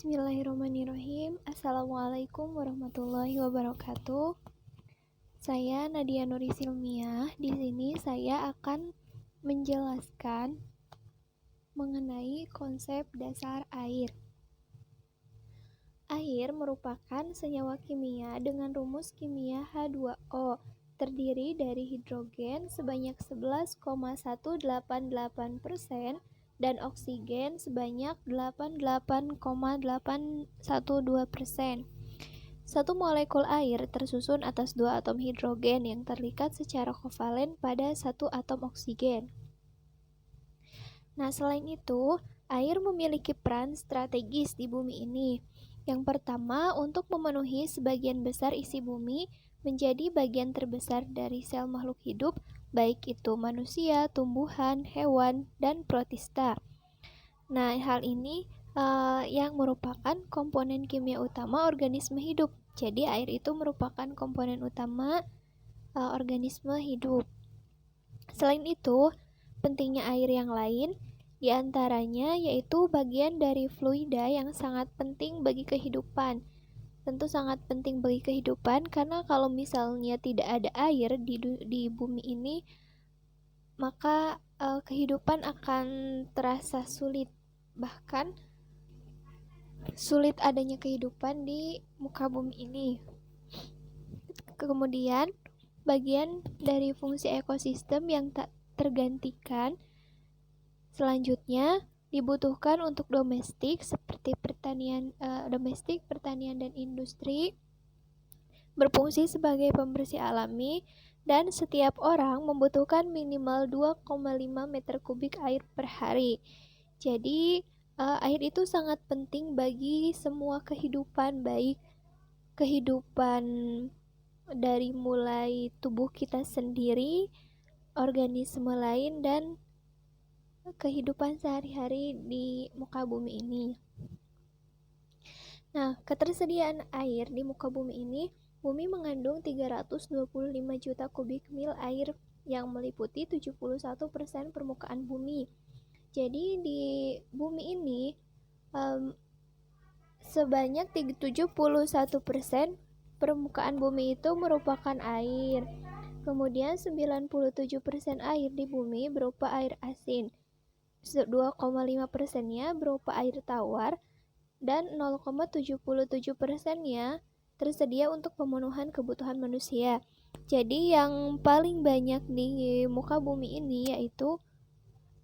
Bismillahirrahmanirrahim. Assalamualaikum warahmatullahi wabarakatuh. Saya Nadia Nuri Silmiah. Di sini saya akan menjelaskan mengenai konsep dasar air. Air merupakan senyawa kimia dengan rumus kimia H2O, terdiri dari hidrogen sebanyak 11,188% dan oksigen sebanyak 88,812%. Satu molekul air tersusun atas dua atom hidrogen yang terikat secara kovalen pada satu atom oksigen. Nah, selain itu, air memiliki peran strategis di bumi ini. Yang pertama, untuk memenuhi sebagian besar isi bumi menjadi bagian terbesar dari sel makhluk hidup, baik itu manusia, tumbuhan, hewan, dan protista. Nah, hal ini yang merupakan komponen kimia utama organisme hidup. Jadi, air itu merupakan komponen utama organisme hidup. Selain itu, pentingnya air yang lain diantaranya yaitu bagian dari fluida yang sangat penting bagi kehidupan. Tentu sangat penting bagi kehidupan karena kalau misalnya tidak ada air di bumi ini, maka kehidupan akan terasa sulit. Bahkan sulit adanya kehidupan di muka bumi ini. Kemudian, bagian dari fungsi ekosistem yang tak tergantikan selanjutnya dibutuhkan untuk domestik seperti pertanian, dan industri, berfungsi sebagai pembersih alami, dan setiap orang membutuhkan minimal 2,5 meter kubik air per hari. Jadi, air itu sangat penting bagi semua kehidupan, baik kehidupan dari mulai tubuh kita sendiri, organisme lain, dan kehidupan sehari-hari di muka bumi ini. Nah, ketersediaan air di muka bumi ini, bumi mengandung 325 juta kubik mil air yang meliputi 71% permukaan bumi. Jadi di bumi ini sebanyak 71% permukaan bumi itu merupakan air. Kemudian 97% air di bumi berupa air asin. 2,5%-nya berupa air tawar dan 0,77%-nya tersedia untuk pemenuhan kebutuhan manusia. Jadi yang paling banyak di muka bumi ini yaitu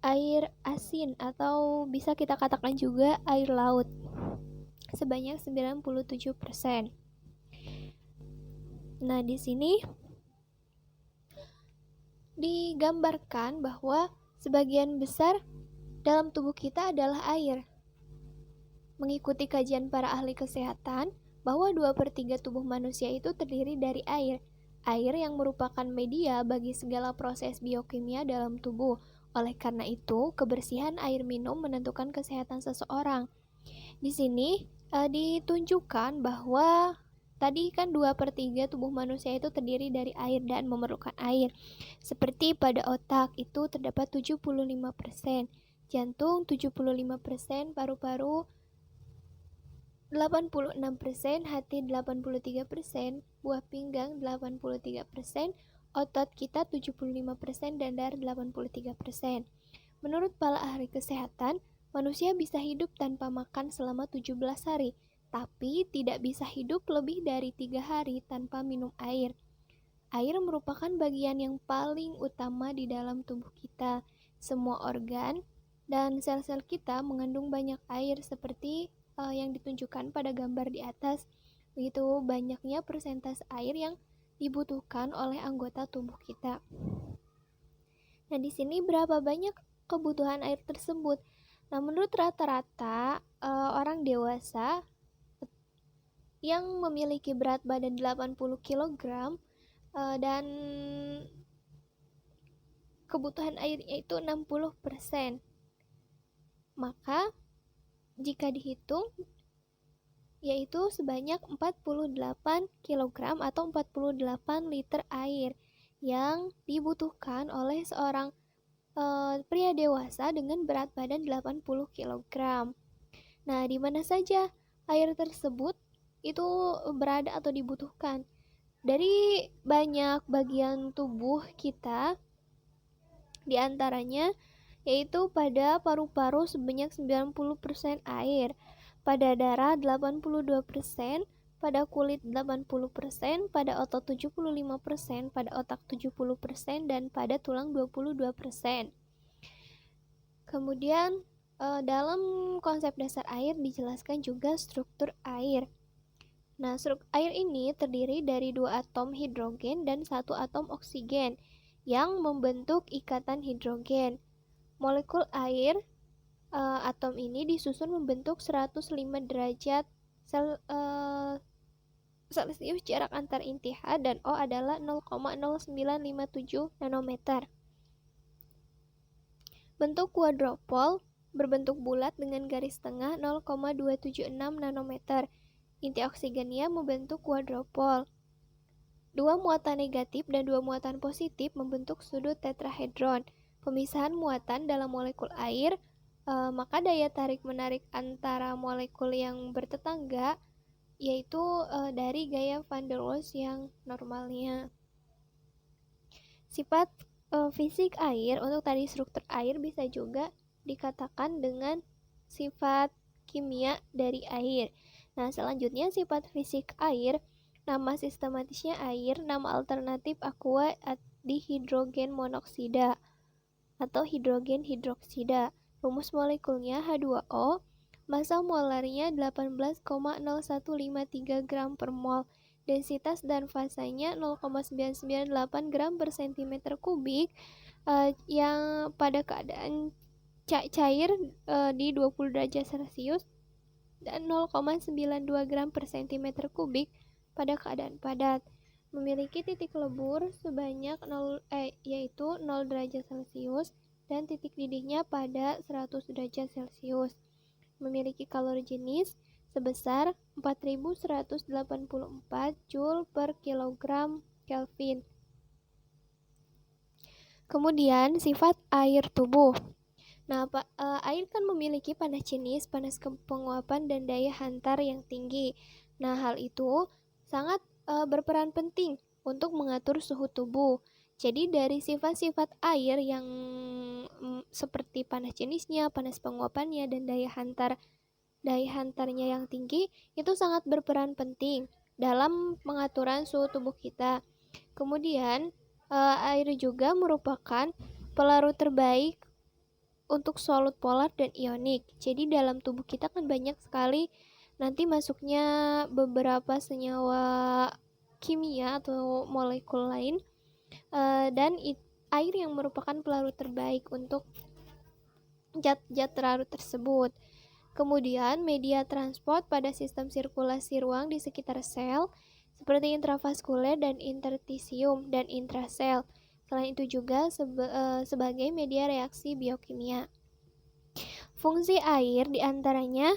air asin atau bisa kita katakan juga air laut sebanyak 97%. Nah, di sini digambarkan bahwa sebagian besar dalam tubuh kita adalah air. Mengikuti kajian para ahli kesehatan, bahwa 2/3 tubuh manusia itu terdiri dari air. Air yang merupakan media bagi segala proses biokimia dalam tubuh. Oleh karena itu, kebersihan air minum menentukan kesehatan seseorang. Di sini ditunjukkan bahwa tadi kan 2/3 tubuh manusia itu terdiri dari air dan memerlukan air. Seperti pada otak itu terdapat 75%. Jantung 75%, paru-paru 86%, hati 83%, buah pinggang 83%, otot kita 75% dan darah 83%. Menurut para ahli kesehatan, manusia bisa hidup tanpa makan selama 17 hari, tapi tidak bisa hidup lebih dari 3 hari tanpa minum air. Air merupakan bagian yang paling utama di dalam tubuh kita. Semua organ dan sel-sel kita mengandung banyak air seperti yang ditunjukkan pada gambar di atas. Begitu banyaknya persentase air yang dibutuhkan oleh anggota tubuh kita. Nah, di sini berapa banyak kebutuhan air tersebut? Nah, menurut rata-rata orang dewasa yang memiliki berat badan 80 kg dan kebutuhan airnya itu 60%. Maka jika dihitung yaitu sebanyak 48 kg atau 48 liter air yang dibutuhkan oleh seorang pria dewasa dengan berat badan 80 kg. Nah, di mana saja air tersebut itu berada atau dibutuhkan dari banyak bagian tubuh kita, diantaranya yaitu pada paru-paru sebanyak 90% air, pada darah 82%, pada kulit 80%, pada otot 75%, pada otak 70%, dan pada tulang 22%. Kemudian dalam konsep dasar air dijelaskan juga struktur air. Nah, air ini terdiri dari 2 atom hidrogen dan 1 atom oksigen yang membentuk ikatan hidrogen. Molekul air atom ini disusun membentuk 105 derajat Celcius. Jarak antar inti H dan O adalah 0,0957 nanometer. Bentuk quadrupole berbentuk bulat dengan garis tengah 0,276 nanometer. Inti oksigennya membentuk quadrupole. 2 muatan negatif dan 2 muatan positif membentuk sudut tetrahedron. Pemisahan muatan dalam molekul air, maka daya tarik-menarik antara molekul yang bertetangga yaitu dari gaya van der Waals yang normalnya. Sifat fisik air, untuk tadi struktur air bisa juga dikatakan dengan sifat kimia dari air. Nah, selanjutnya sifat fisik air, nama sistematisnya air, nama alternatif aqua dihidrogen monoksida atau hidrogen hidroksida. Rumus molekulnya H2O, massa molarnya 18,0153 gram per mol. Densitas dan fasanya 0,998 gram per cm kubik, yang pada keadaan cair di 20 derajat Celcius, dan 0,92 gram per cm kubik pada keadaan padat. Memiliki titik lebur sebanyak yaitu 0 derajat Celcius dan titik didihnya pada 100 derajat Celcius. Memiliki kalori jenis sebesar 4184 Joule per kilogram Kelvin. Kemudian sifat air tubuh. Nah, air kan memiliki panas jenis, panas penguapan, dan daya hantar yang tinggi. Nah, hal itu sangat berperan penting untuk mengatur suhu tubuh. Jadi dari sifat-sifat air yang seperti panas jenisnya, panas penguapannya, dan daya hantarnya yang tinggi itu sangat berperan penting dalam pengaturan suhu tubuh kita. Kemudian air juga merupakan pelarut terbaik untuk solut polar dan ionik. Jadi dalam tubuh kita kan banyak sekali nanti masuknya beberapa senyawa kimia atau molekul lain, dan air yang merupakan pelarut terbaik untuk zat-zat larut tersebut. Kemudian media transport pada sistem sirkulasi ruang di sekitar sel seperti intravaskuler dan interstisium dan intrasel. Selain itu juga sebagai media reaksi biokimia. Fungsi air diantaranya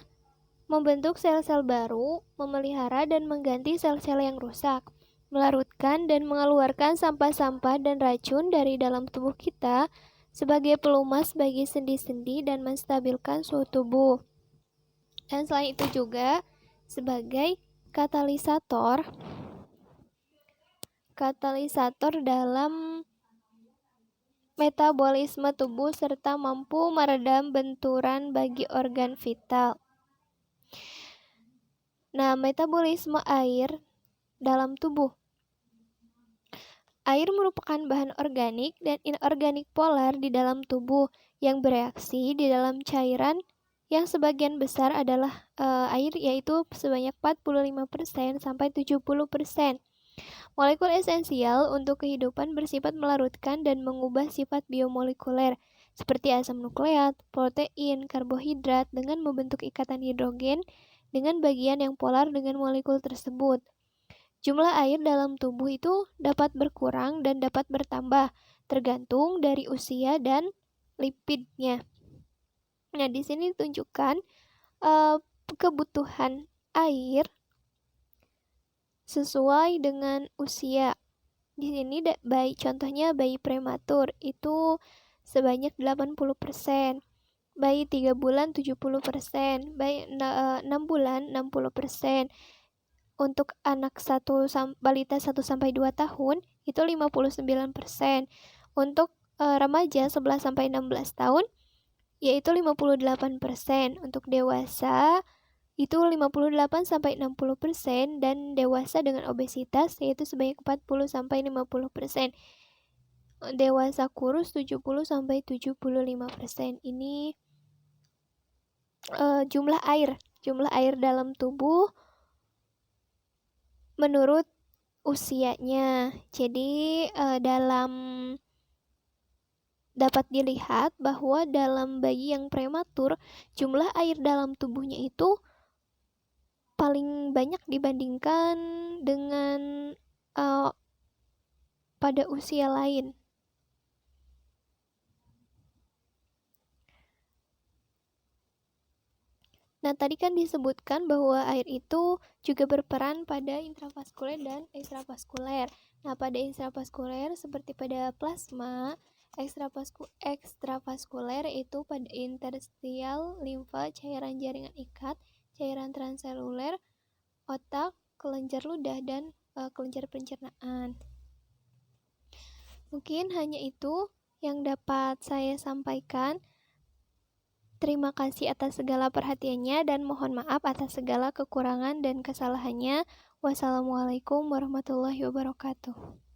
membentuk sel-sel baru, memelihara dan mengganti sel-sel yang rusak, melarutkan dan mengeluarkan sampah-sampah dan racun dari dalam tubuh kita sebagai pelumas bagi sendi-sendi dan menstabilkan suhu tubuh. Dan selain itu juga sebagai katalisator dalam metabolisme tubuh serta mampu meredam benturan bagi organ vital. Nah, metabolisme air dalam tubuh. Air merupakan bahan organik dan inorganik polar di dalam tubuh yang bereaksi di dalam cairan yang sebagian besar adalah air, yaitu sebanyak 45% sampai 70%. Molekul esensial untuk kehidupan bersifat melarutkan dan mengubah sifat biomolekuler seperti asam nukleat, protein, karbohidrat dengan membentuk ikatan hidrogen dengan bagian yang polar dengan molekul tersebut. Jumlah air dalam tubuh itu dapat berkurang dan dapat bertambah tergantung dari usia dan lipidnya. Nah, di sini ditunjukkan kebutuhan air sesuai dengan usia. Di sini contohnya bayi prematur itu sebanyak 80%. bayi 3 bulan 70%, bayi 6 bulan 60%. Untuk anak balita 1-2 tahun itu 59%. Untuk remaja 11-16 tahun yaitu 58%. Untuk dewasa itu 58-60%, dan dewasa dengan obesitas yaitu sebanyak 40-50%. Dewasa kurus 70-75%. Ini jumlah air dalam tubuh menurut usianya. Jadi dapat dilihat bahwa dalam bayi yang prematur jumlah air dalam tubuhnya itu paling banyak dibandingkan dengan pada usia lain. Nah, tadi kan disebutkan bahwa air itu juga berperan pada intravaskuler dan ekstravaskuler. Nah, pada intravaskuler seperti pada plasma, ekstravaskuler itu pada interstisial, limfa, cairan jaringan ikat, cairan transseluler, otak, kelenjar ludah, dan kelenjar pencernaan. Mungkin hanya itu yang dapat saya sampaikan. Terima kasih atas segala perhatiannya dan mohon maaf atas segala kekurangan dan kesalahannya. Wassalamualaikum warahmatullahi wabarakatuh.